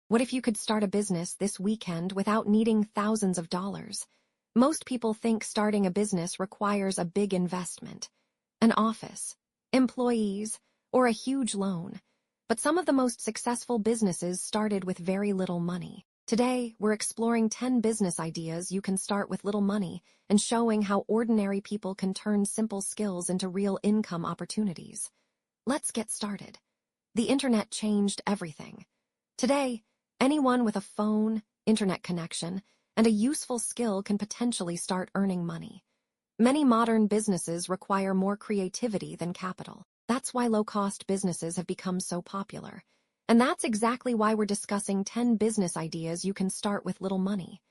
What if you could start a business this weekend without needing thousands of dollars? Most people think starting a business requires a big investment, an office, employees, or a huge loan. But some of the most successful businesses started with very little money. Today, we're exploring 10 business ideas you can start with little money and showing how ordinary people can turn simple skills into real income opportunities. Let's get started. The internet changed everything. Today, anyone with a phone, internet connection, and a useful skill can potentially start earning money. Many modern businesses require more creativity than capital. That's why low-cost businesses have become so popular. And that's exactly why we're discussing 10 business ideas you can start with little money.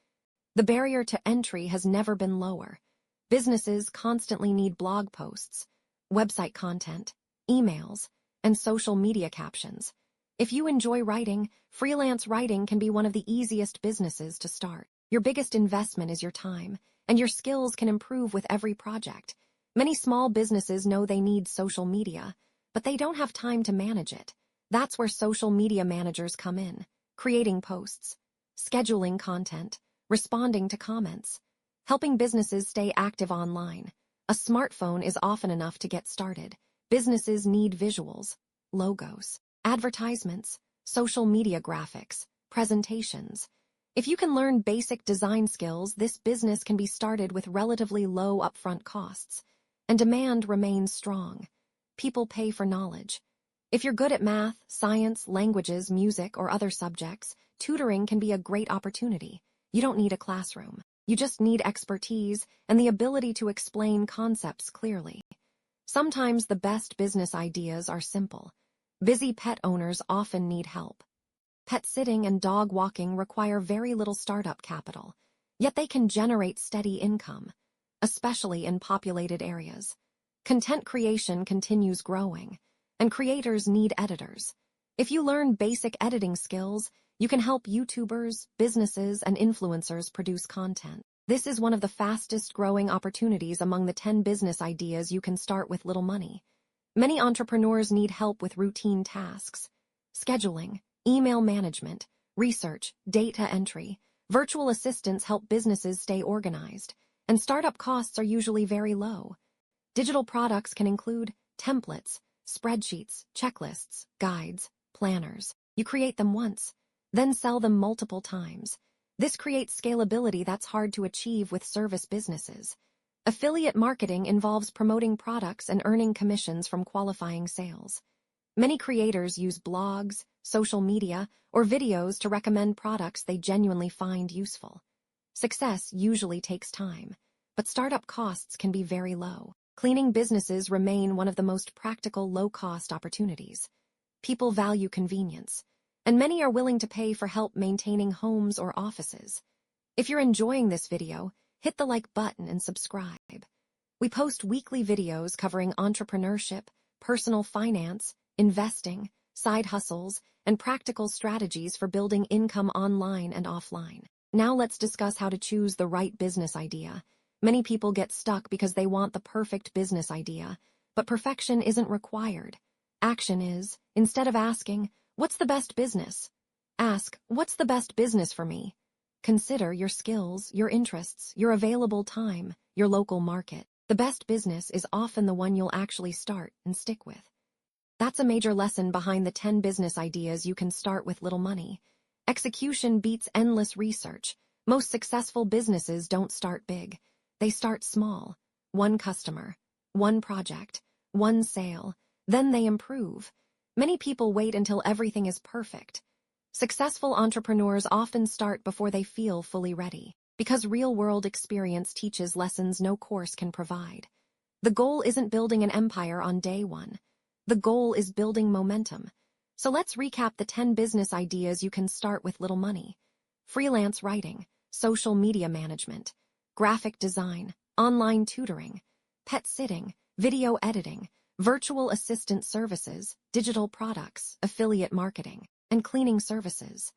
The barrier to entry has never been lower. Businesses constantly need blog posts, website content, emails, and social media captions. If you enjoy writing, freelance writing can be one of the easiest businesses to start. Your biggest investment is your time, and your skills can improve with every project. Many small businesses know they need social media, but they don't have time to manage it. That's where social media managers come in, creating posts, scheduling content, responding to comments, helping businesses stay active online. A smartphone is often enough to get started. Businesses need visuals, logos, advertisements, social media graphics, presentations. If you can learn basic design skills, this business can be started with relatively low upfront costs. And demand remains strong. People pay for knowledge. If you're good at math, science, languages, music, or other subjects, tutoring can be a great opportunity. You don't need a classroom. You just need expertise and the ability to explain concepts clearly. Sometimes the best business ideas are simple. Busy pet owners often need help. Pet sitting and dog walking require very little startup capital, yet they can generate steady income, especially in populated areas. Content creation continues growing, and creators need editors. If you learn basic editing skills, you can help YouTubers, businesses, and influencers produce content. This is one of the fastest growing opportunities among the 10 business ideas you can start with little money. Many entrepreneurs need help with routine tasks, scheduling, email management, research, data entry. Virtual assistants help businesses stay organized, and startup costs are usually very low. Digital products can include templates, spreadsheets, checklists, guides, planners. You create them once, then sell them multiple times. This creates scalability that's hard to achieve with service businesses. Affiliate marketing involves promoting products and earning commissions from qualifying sales. Many creators use blogs, social media, or videos to recommend products they genuinely find useful. Success usually takes time, but startup costs can be very low. Cleaning businesses remain one of the most practical low-cost opportunities. People value convenience, and many are willing to pay for help maintaining homes or offices. If you're enjoying this video, hit the like button and subscribe. We post weekly videos covering entrepreneurship, personal finance, investing, side hustles, and practical strategies for building income online and offline. Now let's discuss how to choose the right business idea. Many people get stuck because they want the perfect business idea, but perfection isn't required. Action is. Instead of asking, "What's the best business?" ask, "What's the best business for me?" Consider your skills, your interests, your available time, your local market. The best business is often the one you'll actually start and stick with. That's a major lesson behind the 10 business ideas you can start with little money. Execution beats endless research. Most successful businesses don't start big. They start small. One customer, one project, one sale. Then they improve. Many people wait until everything is perfect. Successful entrepreneurs often start before they feel fully ready, because real-world experience teaches lessons no course can provide. The goal isn't building an empire on day one. The goal is building momentum. So let's recap the 10 business ideas you can start with little money. Freelance writing, social media management, graphic design, online tutoring, pet sitting, video editing, virtual assistant services, digital products, affiliate marketing, and cleaning services.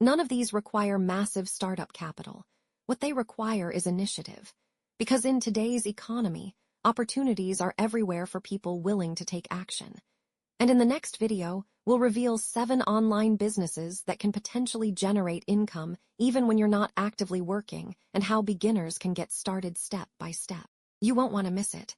None of these require massive startup capital. What they require is initiative. Because in today's economy, opportunities are everywhere for people willing to take action. And in the next video, we'll reveal 7 online businesses that can potentially generate income even when you're not actively working, and how beginners can get started step by step. You won't want to miss it.